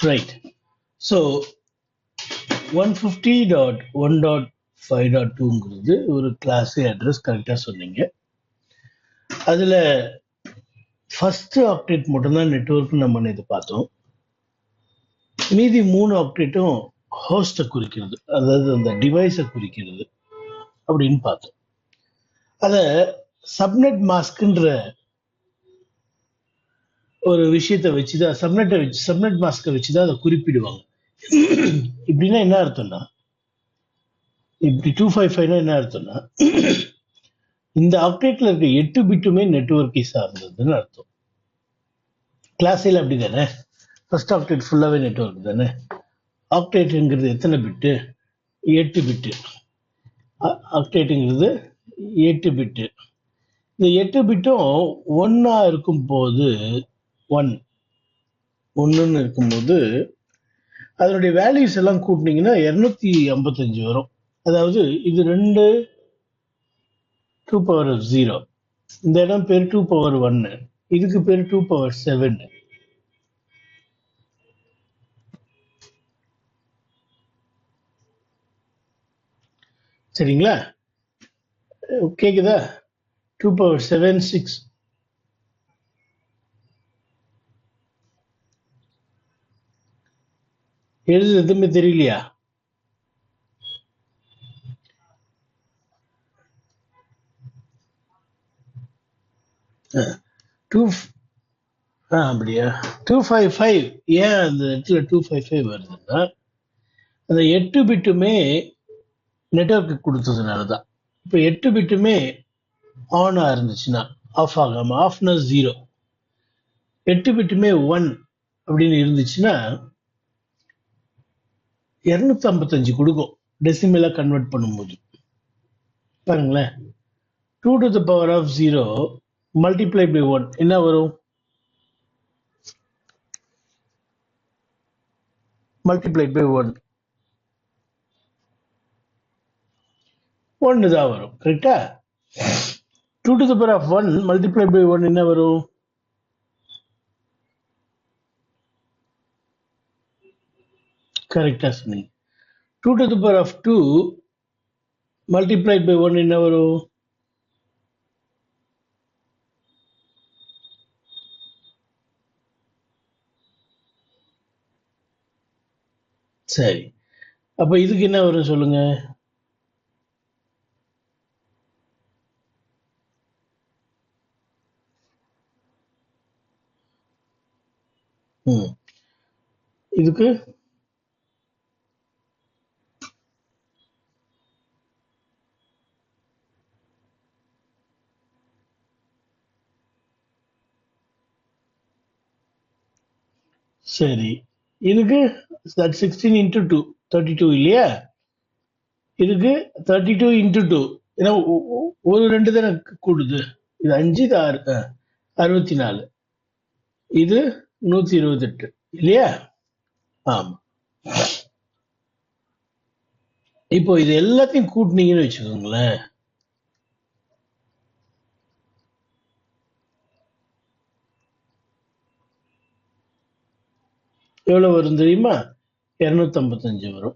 Right. So 150.1.5.2ங்கிறது ஒரு class address கரெக்டாக சொன்னீங்க. அதில் ஃபர்ஸ்ட் ஆக்டேட் மட்டும்தான் நெட்வொர்க் நம்ம இது பார்த்தோம். மீதி 3 ஆக்டேட்டும் ஹோஸ்ட்டை குறிக்கிறது, அதாவது அந்த டிவைஸை குறிக்கிறது அப்படின்னு பார்த்தோம். அதை சப்நெட் மாஸ்க்ன்ற ஒரு விஷயத்தை வச்சுதான் சப்நெட் மாஸ்கை வச்சுதான் அதை குறிப்பிடுவாங்க. இப்படின்னா என்ன அர்த்தம்னா, இப்படி 255 என்ன அர்த்தம்னா, இந்த ஆக்டேட்ல இருக்க 8 பிட்டுமே நெட்வொர்க்கை சார்ந்ததுன்னு அர்த்தம். கிளாஸில் அப்படி தானே, ஃபர்ஸ்ட் ஆக்டேட் ஃபுல்லாவே நெட்வொர்க் தானே. ஆக்டேட்டுங்கிறது எத்தனை பிட்டு? 8 பிட்டு. ஆக்டேட்டுங்கிறது 8 பிட்டு. இந்த 8 பிட்டும் ஒன்னா இருக்கும் போது, ஒன்றுன்னு இருக்கும்போது அதனுடைய வேல்யூஸ் எல்லாம் கூட்டினீங்கன்னா 255 வரும். அதாவது இது 2 2^0, இந்த இடம் பேர் 2^1, இதுக்கு பேர் 2^7. சரிங்களா? கேக்குதா? 2^7 6. எழுது எதுவுமே தெரியலையா? அப்படியா? 255 ஏன் அந்த இடத்துல 255 வருதுன்னா, அந்த 8 பிட்டுமே நெட்வொர்க்கு கொடுத்ததுனாலதான். இப்போ 8 பிட்டுமே ஆனா இருந்துச்சுன்னா ஆஃப் ஆகாம, ஆஃப்னா 0, 8 பிட்டுமே 1 அப்படின்னு இருந்துச்சுன்னா 255 கொடுக்கும் டெசிமலா கன்வெர்ட் பண்ணும்போது. பாருங்களேன், 2^0 மல்டிப்ளை பை 1 என்ன வரும்? மல்டிப்ளை பை 1 தான் வரும். கரெக்டா? 2^1 மல்டிப்ளை பை 1 என்ன வரும்? கரெக்டா சொன்னீங்க. 2^2 மல்டிப்ளை பை 1 என்ன வரும்? சரி, அப்ப இதுக்கு என்ன வரும் சொல்லுங்க? இதுக்கு சரி, இதுக்கு 16 into 2 32 இல்லையா? இதுக்கு 32 into 2, ஏன்னா ஒரு 2 தானே கூடுது. இது 5, இது 6, 64, இது 128 இல்லையா? ஆமா. இப்போ இது எல்லாத்தையும் கூட்டினீங்கன்னு வச்சுக்கோங்களேன், எவ்வளவு வரும் தெரியுமா? 255 வரும்.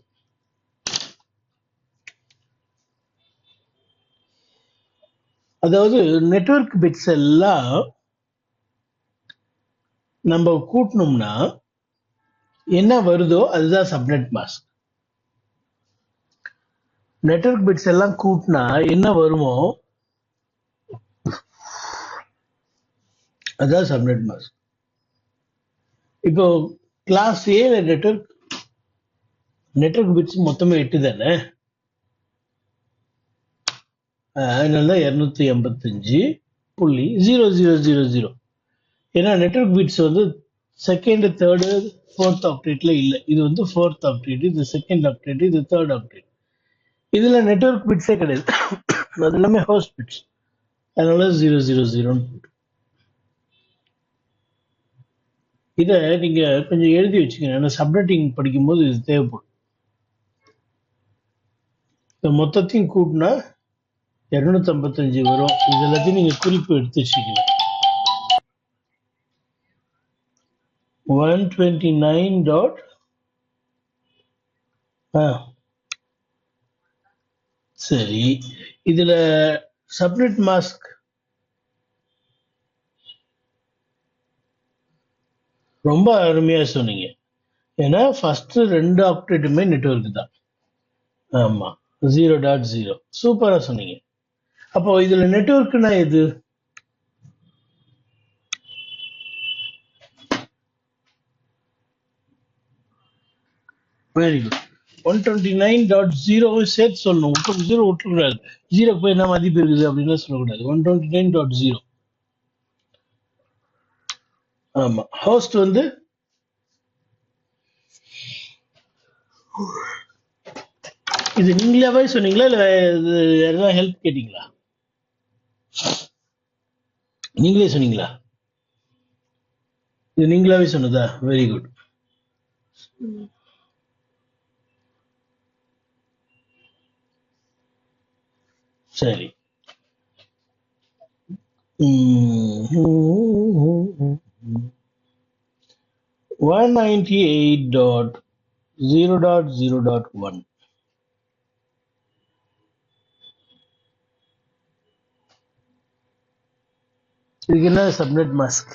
அதாவது நெட்வொர்க் பிட்ஸ் எல்லாம் நம்ம கூட்டணும்னா என்ன வருதோ அதுதான் சப்நெட் மாஸ்க். நெட்வொர்க் பிட்ஸ் எல்லாம் கூட்டினா என்ன வருமோ அதுதான் சப்நெட் மாஸ்க். இப்போ கிளாஸ் ஏல நெட்வொர்க் பிட்ஸ் மொத்தமே 8 தானே. அதனாலதான் 285.0000. ஏன்னா நெட்வொர்க் பிட்ஸ் வந்து செகண்ட், தேர்டு, ஃபோர்த் ஆக்டேட்ல இல்ல. இது வந்து ஃபோர்த் ஆக்டேட், இது செகண்ட் ஆக்டேட், இது தேர்ட் ஆக்டேட். இதுல நெட்வொர்க் பிட்ஸே கிடையாது, அது எல்லாமே ஹோஸ்ட் பிட்ஸ். அதனால 000. இத நீங்க கொஞ்சம் எழுதி வச்சுக்கணும், ஏன்னா சப்நெட்டிங் படிக்கும்போது இது தேவைப்படும். மொத்தத்தையும் கூட்டினா 255 வரும். இது எல்லாத்தையும் நீங்க குறிப்பு எடுத்து வச்சுக்கணும். 129 dot சரி, இதுல சப்நெட் மாஸ்க் ரொம்ப அருமையா சொன்னீங்க. ஏன்னா ஃபர்ஸ்ட் 2 ஆக்டேட்டுமே நெட்வொர்க் தான். ஆமா, 0.0 சூப்பரா சொன்னீங்க. அப்போ இதுல நெட்வொர்க்னா எது? Very good. 129.0 சேர்த்து சொல்லணும். 0 விட்டுக்கூடாது. 0 போய் என்ன மதிப்பு இருக்குது அப்படின்னு சொல்லக்கூடாது. 129.0. ஆமா, ஹோஸ்ட் வந்து இது நீங்களாவே சொன்னீங்களா இல்ல யாராவது ஹெல்ப் கேட்டீங்களா? நீங்களே சொன்னீங்களா? இது நீங்களாவே சொன்னதா? Very good. சரி. 198.0.0.1. இதுக்கு என்ன சப்நெட் மாஸ்க்?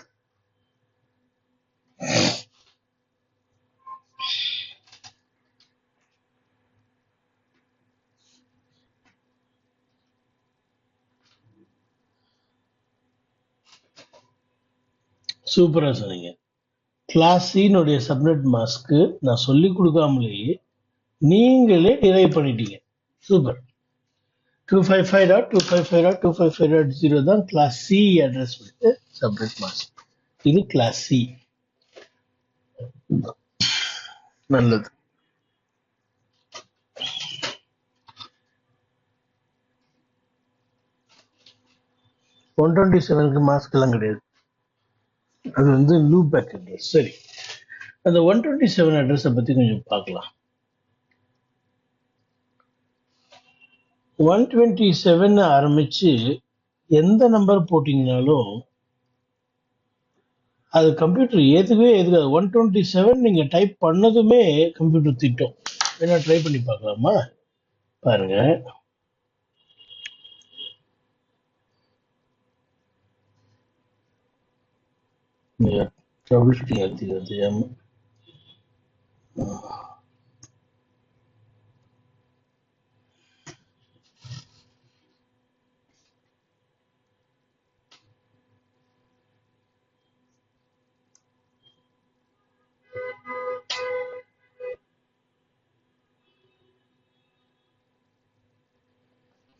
சூப்பரா சொன்னீங்க. கிளாஸ் சினுடைய சப்நெட் மாஸ்க் நான் சொல்லி கொடுக்காமலேயே நீங்களே டிரைவ் பண்ணிட்டீங்க. சூப்பர். 255.255.255.0 தான் class C address with subnet mask. இது கிளாஸ் சி. நல்லது. ஒன் 127க்கு மாஸ்க் எல்லாம் கிடையாது. அது வந்து லூப் பேக் அட்ரஸ். சரி, அந்த 127 அட்ரஸை பத்தி கொஞ்சம் பார்க்கலாம். 127 ஆரம்பிச்சு எந்த நம்பர் போட்டீங்கனாலும் அது கம்ப்யூட்டர் ஏத்துக்கவே ஏத்துக்காது. 127 நீங்க டைப் பண்ணதுமே கம்ப்யூட்டர் திட்டம். வேணா ட்ரை பண்ணி பார்க்கலாமா? பாருங்க. ட்ரபிள் ஷூட்டிங் தெரியாம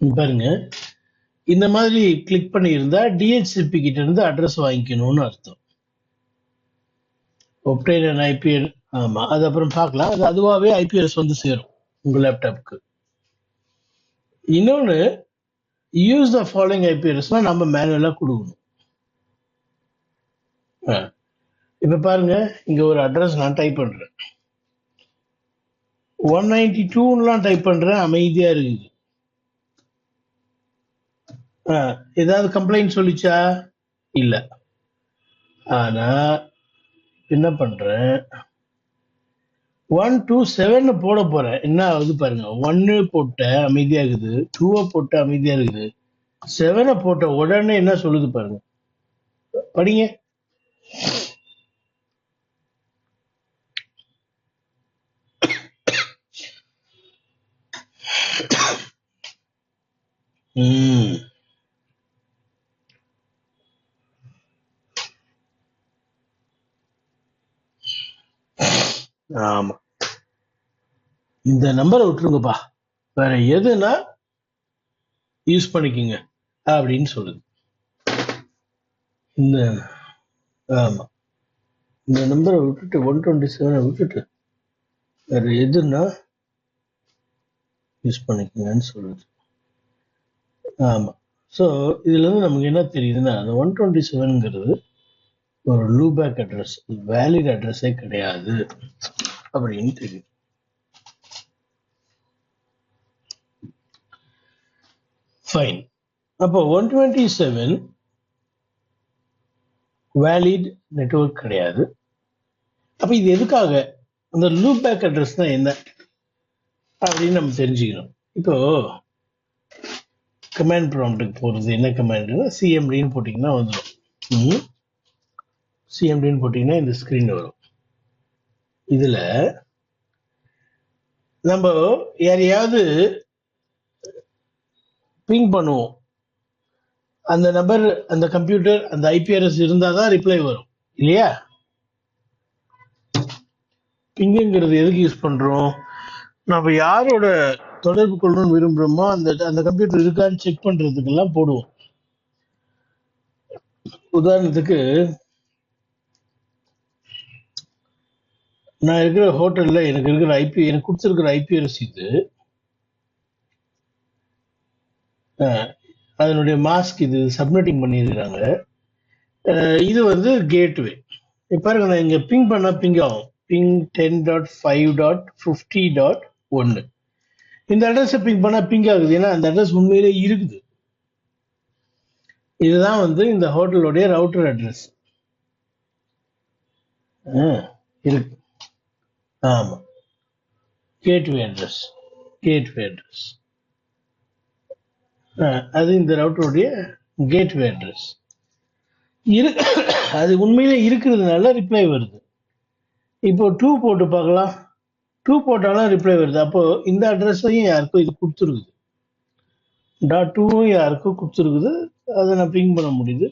பாருங்க. இந்த மாதிரி கிளிக் பண்ணி இருந்தா டிஹெச்சிபி கிட்ட இருந்து அட்ரஸ் வாங்கிக்கணும்னு அர்த்தம். Obtain and IP. ஆமா, அது அப்புறம் பார்க்கலாம். அது அதுவாகவே ஐபிஎஸ் வந்து சேரும் உங்க லேப்டாப்க்கு. இன்னொன்னு, யூஸ் த ஃபாலோயிங் ஐபிஎஸ்னா நம்ம மேனுவலா கொடுக்கணும். இப்ப பாருங்க, இங்க ஒரு அட்ரஸ் நான் டைப் பண்றேன். 192 டைப் பண்றேன், அமைதியா இருக்குது. ஏதாவது கம்ப்ளைண்ட் சொல்லிச்சா? இல்ல. ஆனா என்ன பண்றேன், 127 போட போறேன். என்ன ஆகுது பாருங்க. 1 போட்ட அமைதியா இருக்குது, 2 போட்ட அமைதியா இருக்குது, 7 போட்ட உடனே என்ன சொல்லுது பாருங்க. படிங்க. ஆமா, இந்த நம்பரை விட்டுருங்கப்பா, வேற எதுனா யூஸ் பண்ணிக்கோங்க அப்படின்னு சொல்லுது. இந்த ஆமா, இந்த நம்பரை விட்டுட்டு 127 விட்டுட்டு வேற எதுனா யூஸ் பண்ணிக்கோங்கன்னு சொல்லுது. ஆமா. ஸோ இதுல இருந்து நமக்கு என்ன தெரியுதுன்னா, அந்த 127ங்கிறது ஒரு லூபேக் அட்ரஸ், வேலிட் அட்ரஸே கிடையாது அப்படின்னு தெரியும். ஃபைன். அப்போ 127 வேலிட் நெட்வொர்க் கிடையாது. அப்ப இது எதுக்காக, அந்த லூப் பேக் அட்ரஸ் தான் என்ன அப்படின்னு நம்ம தெரிஞ்சுக்கணும். இப்போ கமாண்ட் ப்ராம்ப்ட்டுக்கு போகிறது என்ன கமாண்ட்னா சிஎம்டின்னு போட்டிங்கன்னா வந்துடும். சிஎம்டின்னு போட்டிங்கன்னா இந்த ஸ்க்ரீன் வரும். இதில் நம்ம யாரையாவது பிங் பண்ணுவோம், அந்த நம்பர், அந்த கம்ப்யூட்டர், அந்த ஐபிஆர்எஸ் இருந்தால் தான் ரிப்ளை வரும் இல்லையா? பிங்குங்கிறது எதுக்கு யூஸ் பண்ணுறோம்? நம்ம யாரோட தொடர்பு கொள்ளணும்னு விரும்புகிறோமோ அந்த அந்த கம்ப்யூட்டர் இருக்கான்னு செக் பண்ணுறதுக்கெல்லாம் போடுவோம். உதாரணத்துக்கு நான் இருக்கிற ஹோட்டலில் எனக்கு கொடுத்துருக்கிற ஐபிஆர்எஸ் இது, அதனுடைய மாஸ்க் இது சப்மிட்டிங் பண்ணியிருக்கிறாங்க. இது வந்து கேட்வே. பாருங்க, நான் இங்கே பிங் பண்ணால் பிங் ஆகும். பிங் 10.5.50.1 இந்த அட்ரஸை பிங் பண்ணால் பிங் ஆகுது. ஏன்னா அந்த அட்ரஸ் உண்மையிலே இருக்குது. இதுதான் வந்து இந்த ஹோட்டலுடைய ரவுட்டர் அட்ரஸ் இருக்கு. ஆமா, கேட்வே அட்ரஸ். கேட்வே அட்ரஸ் அது இந்த ரவுட்டருடைய கேட்வே அட்ரஸ் அது உண்மையிலே இருக்கிறதுனால ரிப்ளை வருது. இப்போ 2 போட்டு பார்க்கலாம். 2 போட்டாலும் ரிப்ளை வருது. அப்போ இந்த அட்ரஸையும் யாருக்கும் இது கொடுத்துருக்குது. .2வும் யாருக்கும் கொடுத்துருக்குது, அதை நான் பிங் பண்ண முடியுது.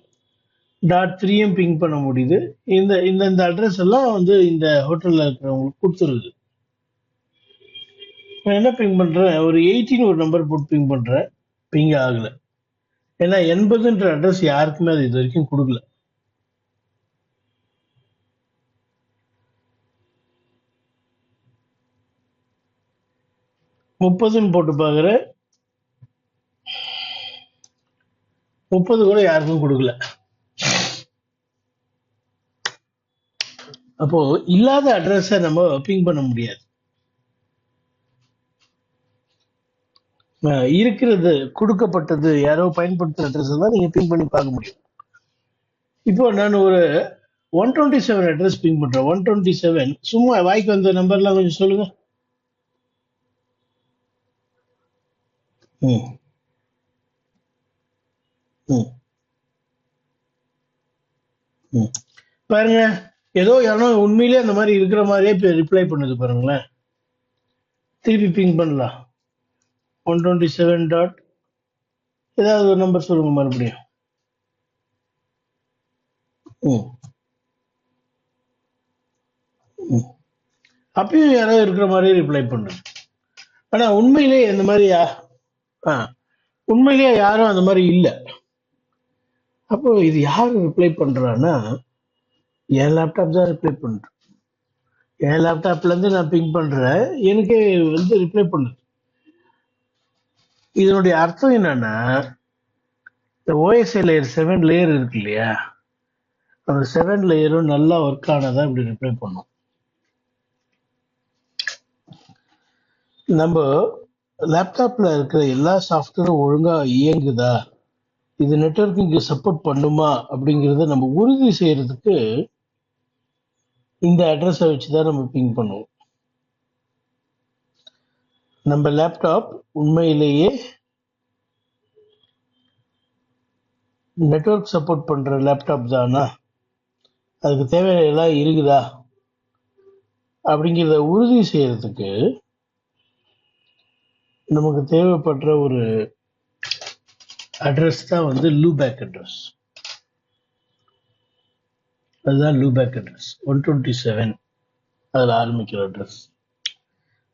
.3யும் பிங் பண்ண முடியுது. இந்த இந்த இந்த அட்ரஸ் எல்லாம் வந்து இந்த ஹோட்டலில் இருக்கிறவங்களுக்கு கொடுத்துருக்குது. நான் என்ன பிங் பண்ணுறேன், ஒரு 18 ஒரு நம்பர் போட்டு பிங் பண்ணுறேன், பிங் ஆகலை. ஏன்னா 80ன்ற அட்ரஸ் யாருக்குமே அது இது வரைக்கும் கொடுக்கல. முப்பதுன்னு போட்டு பார்க்குறேன், 30 கூட யாருக்கும் கொடுக்கல. அப்போ இல்லாத அட்ரஸை நம்ம பிங் பண்ண முடியாது. இருக்கிறது, கொடுக்கப்பட்டது, யாரோ பயன்படுத்துகிற அட்ரஸ் தான் நீங்க பிங் பண்ணி பார்க்க முடியும். இப்போ நான் ஒரு 127 அட்ரஸ் பிங் பண்றேன். 127 சும்மா வாய்க்கு வந்த நம்பர்லாம் கொஞ்சம் சொல்லுங்க. ம் ம் ம் பாருங்க, ஏதோ யாரோ உண்மையிலே அந்த மாதிரி இருக்கிற மாதிரியே ரிப்ளை பண்ணுது பாருங்களேன். திருப்பி பிங் பண்ணலாம். 127 டாட் ஏதாவது ஒரு நம்பர் சொல்லுங்க மறுபடியும். ம் ம் அப்பயும் யாரோ இருக்கிற மாதிரியே ரிப்ளை பண்ணுது. ஆனா உண்மையிலே இந்த மாதிரி உண்மையிலேயே யாரும் அந்த மாதிரி இல்லை. அப்போ இது யாரு ரிப்ளை பண்றான்னா, என் லேப்டாப் தான் ரிப்ளை பண்றேன். என் லேப்டாப்ல இருந்து நான் பிங் பண்றேன், எனக்கு வந்து ரிப்ளை பண்ணுது. இதனுடைய அர்த்தம் என்னன்னா, இந்த ஓஎஸ்ஐ லேயர் 7 லேயர் இருக்கு இல்லையா, அந்த 7 லேயரும் நல்லா ஒர்க் ஆனதான் இப்படி ரிப்ளை பண்ணும். நம்ம லேப்டாப்ல இருக்கிற எல்லா சாஃப்ட்வேரும் ஒழுங்கா இயங்குதா, இது நெட்வொர்க்கிங்க்கு சப்போர்ட் பண்ணுமா அப்படிங்கிறத நம்ம உறுதி செய்யறதுக்கு இந்த அட்ரஸை வச்சுதான் நம்ம பிங் பண்ணுவோம். நம்ம லேப்டாப் உண்மையிலேயே நெட்வொர்க் சப்போர்ட் பண்ற லேப்டாப் தானா, அதுக்கு தேவையான எல்லாம் இருக்குதா அப்படிங்கிறத உறுதி செய்யறதுக்கு நமக்கு தேவைப்படுற ஒரு அட்ரஸ் தான் வந்து லூபேக் அட்ரஸ். அதுதான் லூபேக் அட்ரஸ். 127 அதில் ஆரம்பிக்கிற அட்ரஸ்.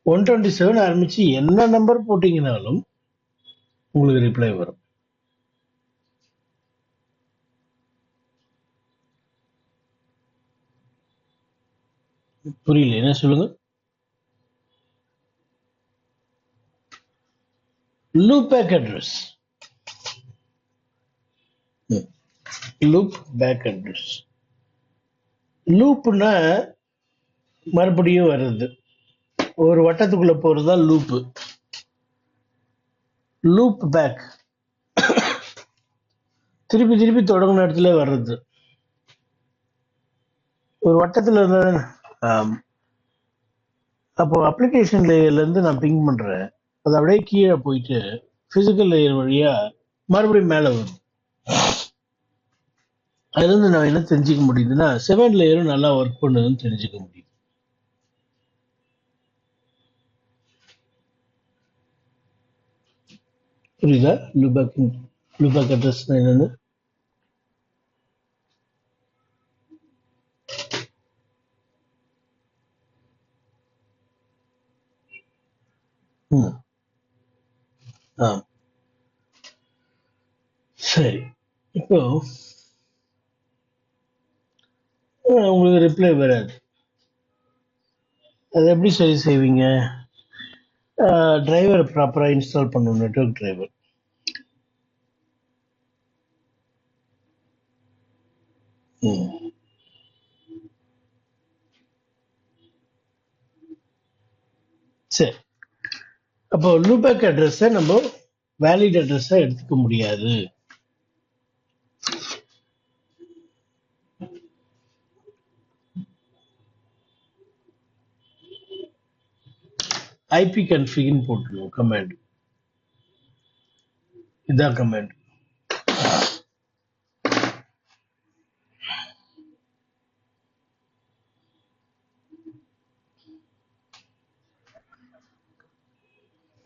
127 ஆரம்பிச்சு என்ன நம்பர் போட்டீங்கன்னாலும் உங்களுக்கு ரிப்ளை வரும். புரியல, என்ன சொல்லுங்க? Loopback address. Loop back address. லூப்னா மறுபடியும் வருது, ஒரு வட்டத்துக்குள்ள போறதா லூப்பு. லூப் பேக் திருப்பி திருப்பி தொடங்கின இடத்துல வர்றது. ஒரு வட்டத்துல இருந்தா ஆம், அப்போ அப்ளிகேஷன் லேயர்லேருந்து நான் பிங் பண்ணுறேன். அது அப்படியே கீழே போயிட்டு ஃபிசிக்கல் லேயர் வழியாக மறுபடியும் மேலே வரும். அதுலேருந்து நான் என்ன தெரிஞ்சுக்க முடியுதுன்னா 7 லேயரும் நல்லா ஒர்க் பண்ணுதுன்னு தெரிஞ்சுக்க முடியுது. புரியுதா? லூபேக் அட்ரஸ் என்னன்னு? ம். ஆ சரி. இப்போ உங்களுக்கு ரிப்ளை வராது. அதை எப்படி சரி செய்வீங்க? டிரைவர் ப்ராப்பராக இன்ஸ்டால் பண்ணணும், நெட்வொர்க் டிரைவர். ம். சரி. அப்போ லூபேக் அட்ரஸை நம்ம வேலிட் அட்ரஸாக எடுத்துக்க முடியாது. ஐபி கன்ஃபிக்னு போட்டுருவோம் கமாண்ட். இதான் கமாண்ட்.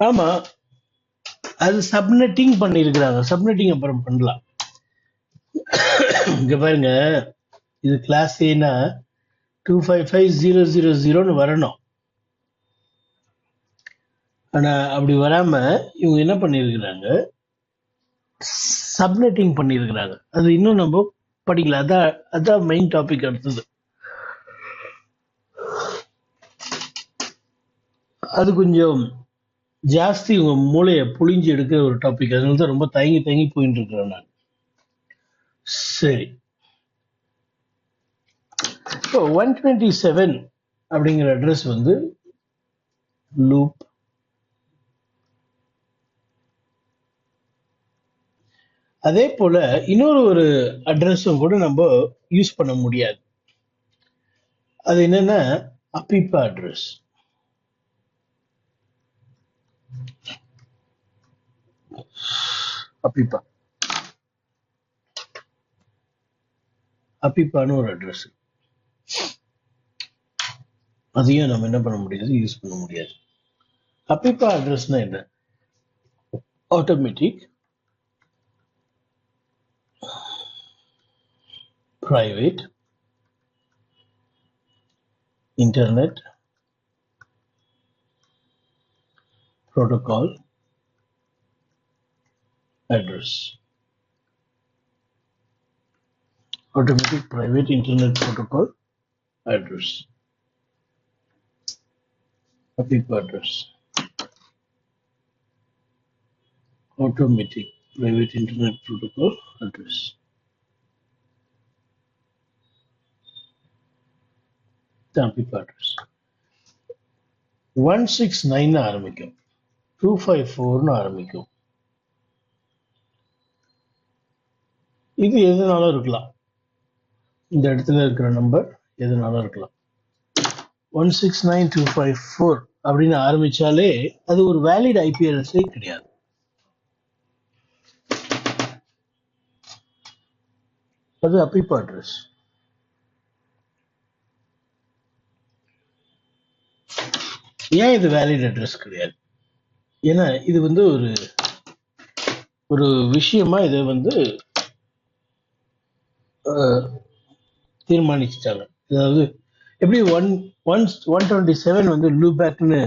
ஆமா, அது சப்நெட்டிங் பண்ணியிருக்கிறாங்க. சப்நெட்டிங் அப்புறம் பண்ணலாம். இங்க பாருங்க, இது கிளாஸ் ஏனா 255.0.0.0ன்னு வரணும். ஆனா அப்படி வராம இவங்க என்ன பண்ணியிருக்கிறாங்க, சப்நெட்டிங் பண்ணியிருக்கிறாங்க. அது இன்னும் நம்ம படிக்கல. அதான் அதான் மெயின் டாபிக் அடுத்தது. அது கொஞ்சம் ஜாஸ்தி உங்க மூளையை புழிஞ்சு எடுக்கிற ஒரு டாபிக். அதனால தான் ரொம்ப தயங்கி தயங்கி போயிட்டு இருக்கிறேன் நான். சரி. இப்போ 127 அப்படிங்கிற அட்ரஸ் வந்து லூப். அதே போல இன்னொரு அட்ரஸும் கூட நம்ம யூஸ் பண்ண முடியாது. அது என்னன்னா அப்பிப்பா அட்ரஸ். அப்பிப்பா அப்பிப்பான்னு ஒரு அட்ரஸ். அதையும் நம்ம என்ன பண்ண முடியாது, யூஸ் பண்ண முடியாது. அப்பிப்பா அட்ரஸ்னா என்ன? Automatic private internet protocol address. Automatic private internet protocol address. அப்பிப்பா address. Automatic private internet protocol address. அப்பிப்பா address 169 ஆரம்பிக்கும், 254 ஆரம்பிக்கும். இது எதுனாலும் இருக்கலாம். இந்த இடத்துல இருக்கிற நம்பர் எதுனாலும் இருக்கலாம். 169.254 அப்படின்னு ஆரம்பிச்சாலே அது ஒரு வேலிட் ஐபி அட்ரஸே கிடையாது. அது அப்பிப்பா அட்ரஸ். ஏன் இது வேலிட் அட்ரஸ் கிடையாது? ஏன்னா இது வந்து ஒரு விஷயமா இதை வந்து தீர்மானிச்சுட்டாங்க. அதாவது எப்படி 127 வந்து லூபேக்னு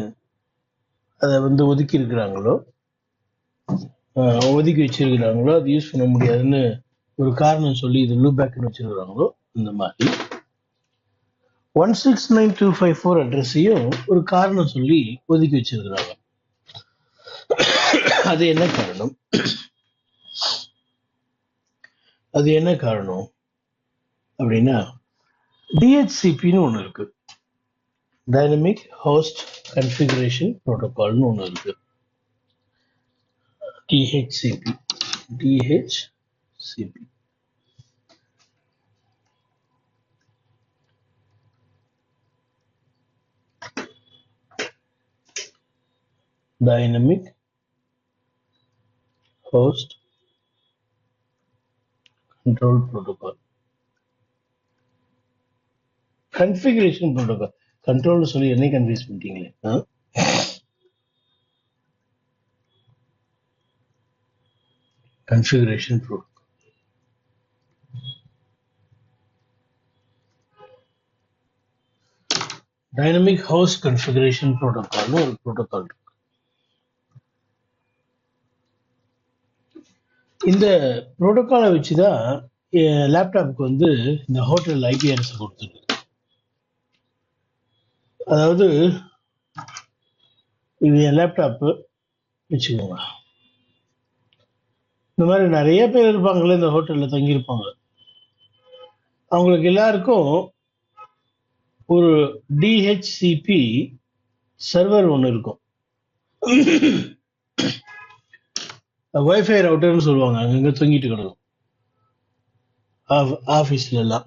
அதை வந்து ஒதுக்கி இருக்கிறாங்களோ, ஒதுக்கி வச்சிருக்கிறாங்களோ, அது யூஸ் பண்ண முடியாதுன்னு ஒரு காரணம் சொல்லி இது லூபேக்னு வச்சிருக்கிறாங்களோ, இந்த மாதிரி 169.254 அட்ரஸையும் ஒரு காரணம் சொல்லி ஒதுக்கி வச்சிருக்கிறாங்க. அது என்ன காரணம்? அது என்ன காரணம் அப்படின்னா டிஹெச்சிபின்னு ஒன்று இருக்கு, டைனமிக் ஹோஸ்ட் கன்ஃபிகரேஷன் ப்ரோட்டோகால்னு ஒன்று இருக்கு. DHCP dynamic host control protocol. Configuration protocol. Control சொல்லி என்ன confuse பண்ணிட்டீங்களே. Configuration protocol. Dynamic host configuration protocol ஒரு protocol இருக்கு. இந்த புரோட்டோகாலை வச்சுதான் லேப்டாப்புக்கு வந்து இந்த ஹோட்டல் ஐபி அட்ரஸ் கொடுத்துருக்கு. அதாவது இது என் லேப்டாப்பு வச்சுக்கோங்க. இந்த மாதிரி நிறைய பேர் இருப்பாங்களே இந்த ஹோட்டல்ல தங்கியிருப்பாங்க. அவங்களுக்கு எல்லாருக்கும் ஒரு டிஹெச்சிபி சர்வர் ஒன்று இருக்கும். வைஃபை ரவுட்டர்னு சொல்லுவாங்க. அங்கங்க தொங்கிட்டு கிடக்கும் ஆஃபீஸ்ல எல்லாம்.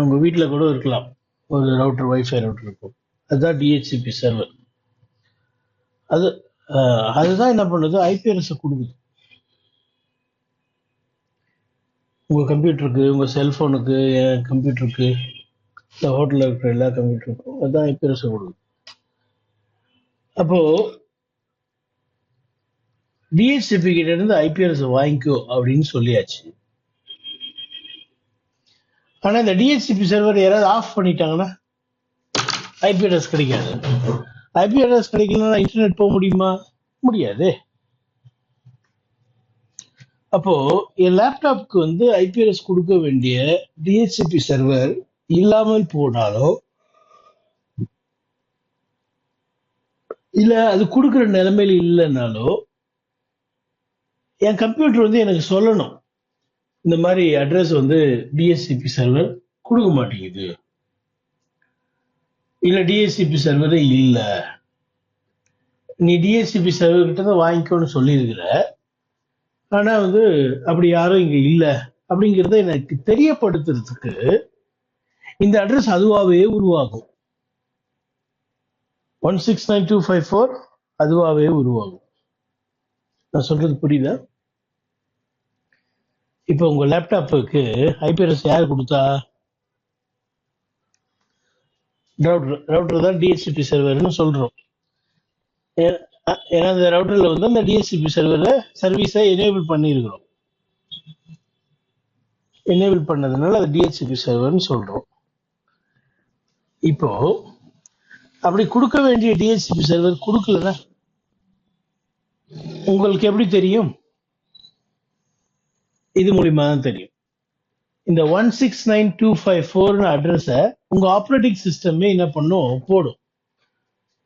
உங்க வீட்டில் கூட இருக்கலாம் ஒரு ரவுட்டர், வைஃபை ரவுட்டர் இருக்கும். அதுதான் டிஹெச்சிபி சர்வர். அதுதான் என்ன பண்ணுது, ஐபி அட்ரஸை கொடுக்குது. உங்க கம்ப்யூட்டருக்கு, உங்க செல்போனுக்கு, என் கம்ப்யூட்டருக்கு, இந்த ஹோட்டலில் இருக்கிற எல்லா கம்ப்யூட்டருக்கும் அதுதான் ஐபி அட்ரஸை கொடுக்குது. அப்போ டிஹெச்சிபி கிட்ட இருந்து ஐபி அட்ரஸை வாங்கிக்கோ அப்படின்னு சொல்லியாச்சு. ஆனா இந்த டிஹெச்சிபி சர்வர் யாராவது ஆஃப் பண்ணிட்டாங்கன்னா ஐபி அட்ரஸ் கிடைக்காது. ஐபி அட்ரஸ் கிடைக்கலன்னா இன்டர்நெட் போக முடியுமா? முடியாது. அப்போ என் லேப்டாப்க்கு வந்து ஐபி அட்ரஸ் கொடுக்க வேண்டிய டிஹெச்சிபி சர்வர் இல்லாமல் போனாலோ இல்ல அது கொடுக்குற நிலைமையில இல்லைன்னாலோ என் கம்ப்யூட்டர் வந்து எனக்கு சொல்லணும், இந்த மாதிரி அட்ரஸ் வந்து டிஹெச்சிபி சர்வர் கொடுக்க மாட்டேங்குது, இல்ல டிஹெச்சிபி சர்வரே இல்ல, நீ டிஹெச்சிபி சர்வர் கிட்ட தான் வாங்கிக்கோன்னு சொல்லியிருக்கிற, ஆனா வந்து அப்படி யாரும் இங்க இல்ல அப்படிங்கிறத எனக்கு தெரியப்படுத்துறதுக்கு இந்த அட்ரஸ் அதுவாகவே உருவாகும். 169.254 அதுவாகவே உருவாகும். நான் சொல்றது புரியுதா? இப்போ உங்க லேப்டாப்புக்கு ஐபி அட்ரஸ் யார் கொடுத்தா? ரவுட்டர் தான் டிஹெச்சிபி சர்வர்னு சொல்றோம். ஏன்னா அந்த ரவுட்டர்ல வந்து அந்த டிஹெச்சிபி சர்வரை சர்வீஸை எனேபிள் பண்ணியிருக்கிறோம். எனேபிள் பண்ணதுனால அது டிஹெச்சிபி சர்வர்னு சொல்றோம். இப்போ அப்படி கொடுக்க வேண்டிய டிஹெச்சிபி சர்வர் கொடுக்கலன்னா உங்களுக்கு எப்படி தெரியும்? இது மூலியமா தான் தெரியும். இந்த 169.254 அட்ரஸை உங்க ஆப்ரேட்டிங் சிஸ்டமே என்ன பண்ணும்,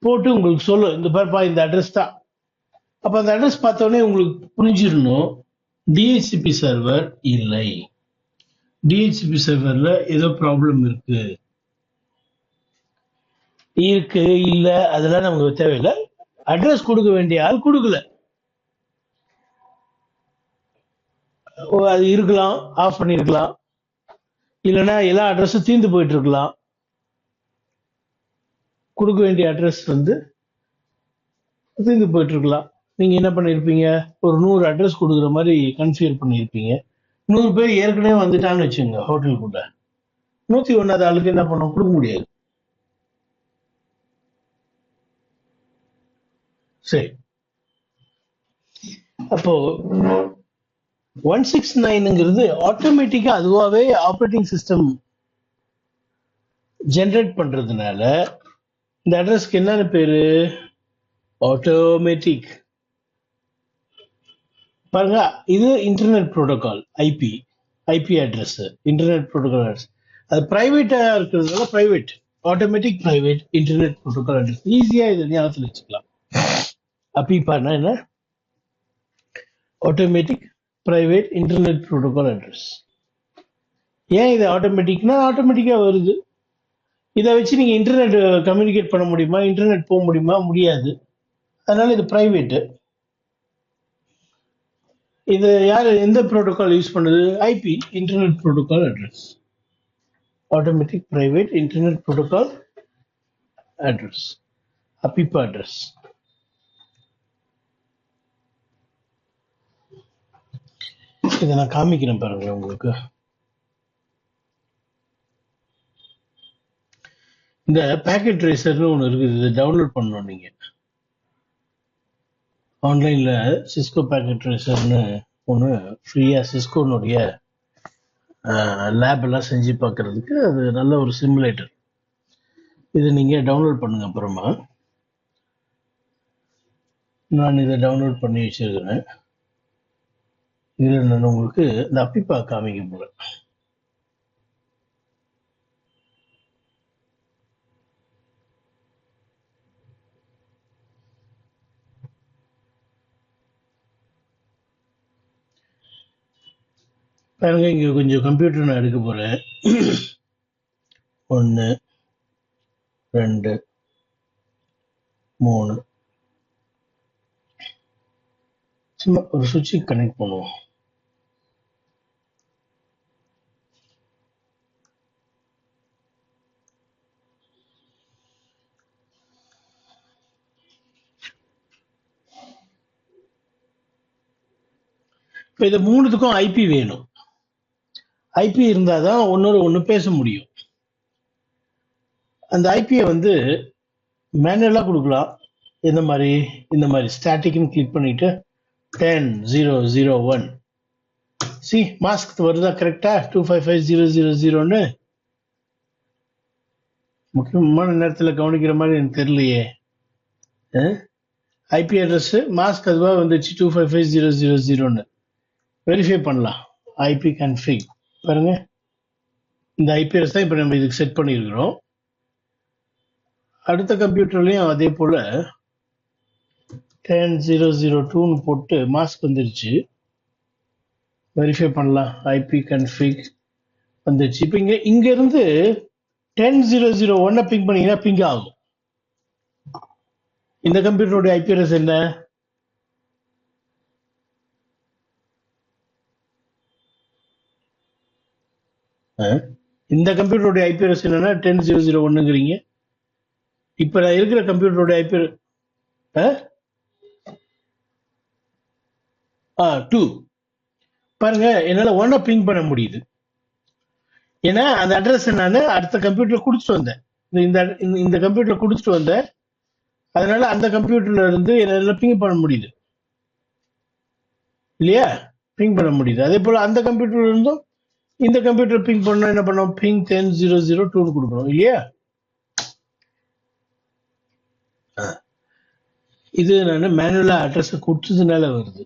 போட்டு உங்களுக்கு சொல்லும், இந்த பாருப்பா இந்த அட்ரஸ் தான். அப்ப அந்த அட்ரஸ் பார்த்தோன்னே உங்களுக்கு புரிஞ்சிடணும், டிஹெச்சிபி சர்வர் இல்லை, டிஹெச்சிபி சர்வர்ல ஏதோ ப்ராப்ளம் இருக்கு இல்ல அதெல்லாம் நமக்கு தேவையில்லை. அட்ரஸ் கொடுக்க வேண்டிய ஆள் கொடுக்கல, அது இருக்கலாம், ஆஃப் பண்ணிருக்கலாம், இல்லைன்னா எல்லா அட்ரஸும் தீர்ந்து போயிட்டு இருக்கலாம். கொடுக்க வேண்டிய அட்ரஸ் வந்து தீர்ந்து போயிட்டு இருக்கலாம். நீங்க என்ன பண்ணிருப்பீங்க, ஒரு 100 அட்ரஸ் கொடுக்குற மாதிரி கன்ஃபிகர் பண்ணிருப்பீங்க. 100 பேர் ஏற்கனவே வந்துட்டான்னு வச்சுங்க ஹோட்டலுக்குள்ள, 101வது ஆளுக்கு என்ன பண்ண கொடுக்க முடியாது. சரி, அப்போ 169ங்கிறது ஆட்டோமேட்டிக்கா அதுவாகவே ஆப்ரேட்டிங் சிஸ்டம் ஜென்ரேட் பண்றதுனால இந்த அட்ரஸ்க்கு என்னென்ன பேரு, ஆட்டோமேட்டிக். பாருங்க, இது internet protocol, IP address, internet protocol address. அது பிரைவேட்டா இருக்கிறதுனால private, automatic private internet protocol address. ஈஸியா இதை ஞாபகத்தில் வச்சுக்கலாம். அப்பிப்பானா என்ன, automatic private internet protocol address. ஏன் இது ஆட்டோமேட்டிக்னா ஆட்டோமேட்டிக்கா வருது. இதை வச்சு நீங்க இன்டர்நெட் கம்யூனிகேட் பண்ண முடியுமா, இன்டர்நெட் போக முடியுமா? முடியாது. அதனால இது பிரைவேட். இது யார், எந்த புரோட்டோகால் யூஸ் பண்ணுது? IP, internet protocol address, automatic private internet protocol address. APIPA address. இதை நான் காமிக்கிறேன் பாருங்க உங்களுக்கு. இந்த பேக்கெட் ட்ரேசர்னு ஒன்று இருக்குது. இதை டவுன்லோட் பண்ணணும் நீங்க ஆன்லைன்ல. சிஸ்கோ பேக்கெட் ட்ரேசர்னு ஒன்று ஃப்ரீயா சிஸ்கோனுடைய லேப் எல்லாம் செஞ்சு பார்க்கறதுக்கு அது நல்ல ஒரு சிமுலேட்டர். இதை நீங்க டவுன்லோட் பண்ணுங்க. அப்புறமா நான் இதை டவுன்லோட் பண்ணி வச்சிருக்கிறேன். இதில் நான் உங்களுக்கு இந்த அப்பிப்பா காமிக்க போறேன். பாருங்க, இங்க கொஞ்சம் கம்ப்யூட்டர் நான் எடுக்க போறேன். 1 2 3 சும்மா ஒரு சுவிட்சுக்கு கனெக்ட் பண்ணுவோம். இப்போ இந்த மூணுத்துக்கும் ஐபி வேணும். ஐபி இருந்தால் தான் ஒன்னோட ஒன்று பேச முடியும். அந்த ஐபியை வந்து மேனுவலாக கொடுக்கலாம். இந்த மாதிரி ஸ்டாட்டிக்னு கிளிக் பண்ணிட்டு 10.0.0.1 சி மாஸ்க் வருதா கரெக்டா? 255.0.0.0ன்னு முக்கியமான நேரத்தில் கவனிக்கிற மாதிரி எனக்கு தெரியலையே. ஐபி அட்ரஸ் மாஸ்க் அதுவாக வந்துச்சு 255.0.0.0ன்னு வெரிஃபை பண்ணலாம். ஐபி கன்ஃபிக் பாருங்க, இந்த ஐபி அட்ரஸ் தான் இப்போ நம்ம இதுக்கு செட் பண்ணியிருக்கிறோம். அடுத்த கம்ப்யூட்டர்லையும் அதே போல 10.0.0.2ன்னு போட்டு மாஸ்க் வந்துருச்சு. வெரிஃபை பண்ணலாம். ஐபி கன்ஃபிக் வந்துருச்சு. இப்போ இங்க இருந்து 10.0.0.1 பிங் பண்ணீங்கன்னா பிங் ஆகும். இந்த கம்ப்யூட்டரோட ஐபி அட்ரஸ் என்ன? இந்த கம்ப்யூட்டரோட ஐபி அட்ரஸ் என்னன்னா 10.0.0.1ங்கிறீங்க. இப்ப நான் இருக்கிற கம்ப்யூட்டரோட ஐபி 2 பாருங்க, என்னால 1 பிங் பண்ண முடியுது. ஏன்னா அந்த அட்ரஸ் நான் அடுத்த கம்ப்யூட்டர் கொடுத்துட்டு வந்தேன். இந்த கம்ப்யூட்டர் கொடுத்துட்டு வந்தேன். அதனால அந்த கம்ப்யூட்டர்ல இருந்து என்னால பிங் பண்ண முடியுது இல்லையா? பிங் பண்ண முடியுது. அதே போல அந்த கம்ப்யூட்டர்ல இருந்தும் இந்த கம்ப்யூட்டர் பிங் பண்ணா என்ன பண்ணோம்? பிங் 10.0.0.2 கொடுக்கணும் இல்லையா? இது நான் மேனுவலா அட்ரஸ் கொடுத்ததுனால வருது.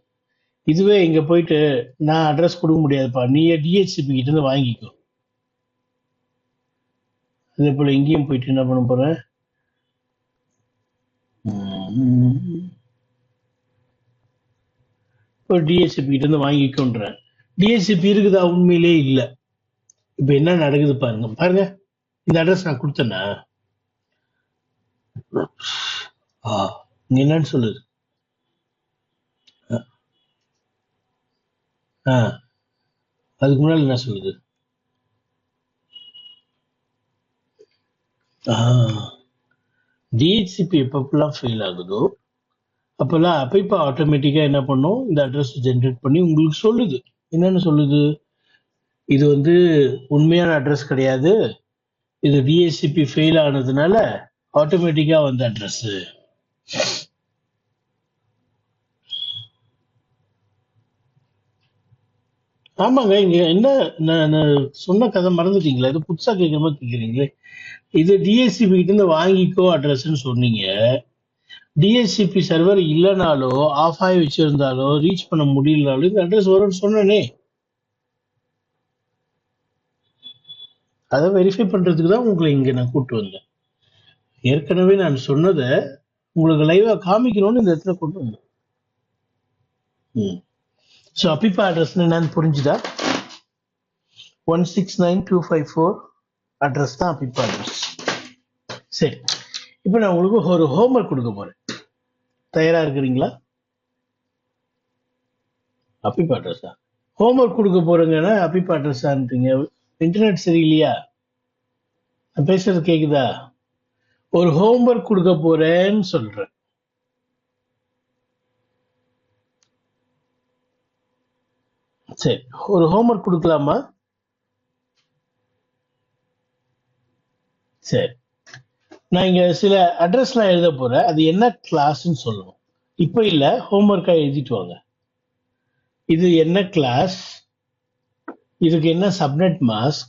இதுவே இங்க போயிட்டு நான் அட்ரஸ் கொடுக்க முடியாதுப்பா, நீயே டிஹெச்சிபி கிட்ட இருந்து வாங்கிக்கோ. அதே போல இங்கேயும் போயிட்டு என்ன பண்ண போறேன்? டிஹெச்சிபி கிட்ட இருந்து வாங்கிக்கோன்றேன். டிஹெச்சிபி இருக்குதா? உண்மையிலே இல்லை. இப்ப என்ன நடக்குது பாருங்க. இந்த அட்ரஸ் நான் கொடுத்தேன்னா என்னன்னு சொல்லுது? அதுக்கு முன்னாடி என்ன சொல்லுது? டிஹெச்சிபி எப்பப்பெல்லாம் ஃபெயில் ஆகுதோ அப்பெல்லாம் அப்ப ஆட்டோமேட்டிக்கா என்ன பண்ணும்? இந்த அட்ரஸ் ஜென்ரேட் பண்ணி உங்களுக்கு சொல்லுது. என்னன்னு சொல்லுது? இது வந்து உண்மையான அட்ரஸ் கிடையாது, இது டிஹெச்சிபி ஃபெயில் ஆனதுனால ஆட்டோமேட்டிக்கா வந்த அட்ரஸ். ஆமாங்க, இங்க என்ன நான் சொன்ன கதை மறந்துட்டீங்களா? இது புதுசா கேட்கிற மாதிரி கேட்குறீங்களே. இது டிஹெச்சிபி கிட்ட இருந்து வாங்கிக்கோ அட்ரஸ்ன்னு சொன்னீங்க. டிஹெச்சிபி சர்வர் இல்லைனாலோ ஆஃப் ஆகி வச்சிருந்தாலோ ரீச் பண்ண முடியலனாலும் இந்த அட்ரஸ் வரும்னு சொன்னேனே. அதை வெரிஃபை பண்றதுக்கு தான் உங்களை இங்க நான் கூப்பிட்டு வந்தேன். ஏற்கனவே நான் சொன்னதை உங்களுக்கு லைவா காமிக்கணும்னு இந்த இடத்துல கொண்டு வந்தேன். ஸோ அப்பிப்பா அட்ரஸ் என்னன்னு புரிஞ்சுதா? 169.254 அட்ரஸ் தான் அப்பிப்பா அட்ரஸ். சரி, இப்போ நான் உங்களுக்கு ஒரு ஹோம்ஒர்க் கொடுக்க போறேன். தயாரா இருக்கிறீங்களா? அப்பிப்பா அட்ரஸா? ஹோம்ஒர்க் கொடுக்க போறேங்கன்னா அப்பிப்பா அட்ரஸான்றீங்க. இன்டர்நெட் சரியில்லையா? நான் பேசுறது கேக்குதா? ஒரு ஹோம்ஒர்க் கொடுக்க போறேன்னு சொல்றேன். சரி, ஒரு ஹோம்ஒர்க் கொடுக்கலாமா? சரி, நான் இங்க சில அட்ரஸ்லாம் எழுத போறேன். அது என்ன கிளாஸ்ன்னு சொல்லணும். இப்ப இல்ல, ஹோம்ஒர்க்கா எழுதிட்டு வாங்க. இது என்ன கிளாஸ், இதுக்கு என்ன சப்நெட் மாஸ்க்,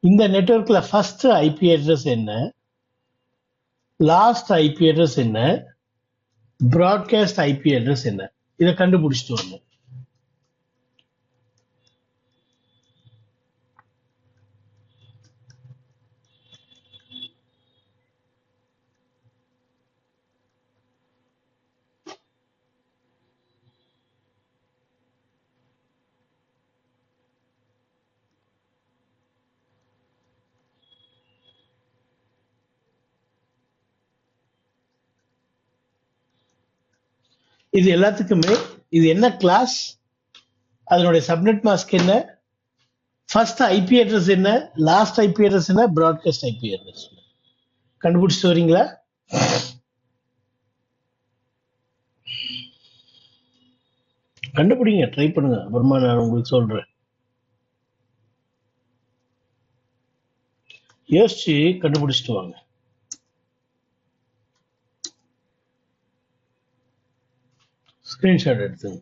இந்த நெட்வொர்க்ல ஃபர்ஸ்ட் ஐபி அட்ரஸ் என்ன, லாஸ்ட் ஐபி அட்ரஸ் என்ன, ப்ராட்காஸ்ட் ஐபி அட்ரஸ் என்ன, இதை கண்டுபிடிச்சிட்டு வரணும். இது எல்லாத்துக்குமே இது என்ன கிளாஸ், அதனுடைய சப்நெட் மாஸ்க் என்ன, ஃபர்ஸ்ட் ஐபி அட்ரஸ் என்ன, லாஸ்ட் ஐபி அட்ரஸ் என்ன, ப்ராட்காஸ்ட் ஐபி அட்ரஸ் கண்டுபிடிச்சிட்டு வரீங்களா? கண்டுபிடிங்க, ட்ரை பண்ணுங்க, அப்புறமா நான் உங்களுக்கு சொல்றேன். யோசிச்சு கண்டுபிடிச்சிட்டு வாங்க. ஸ்கிரீன்ஷாட் எடுத்துங்க.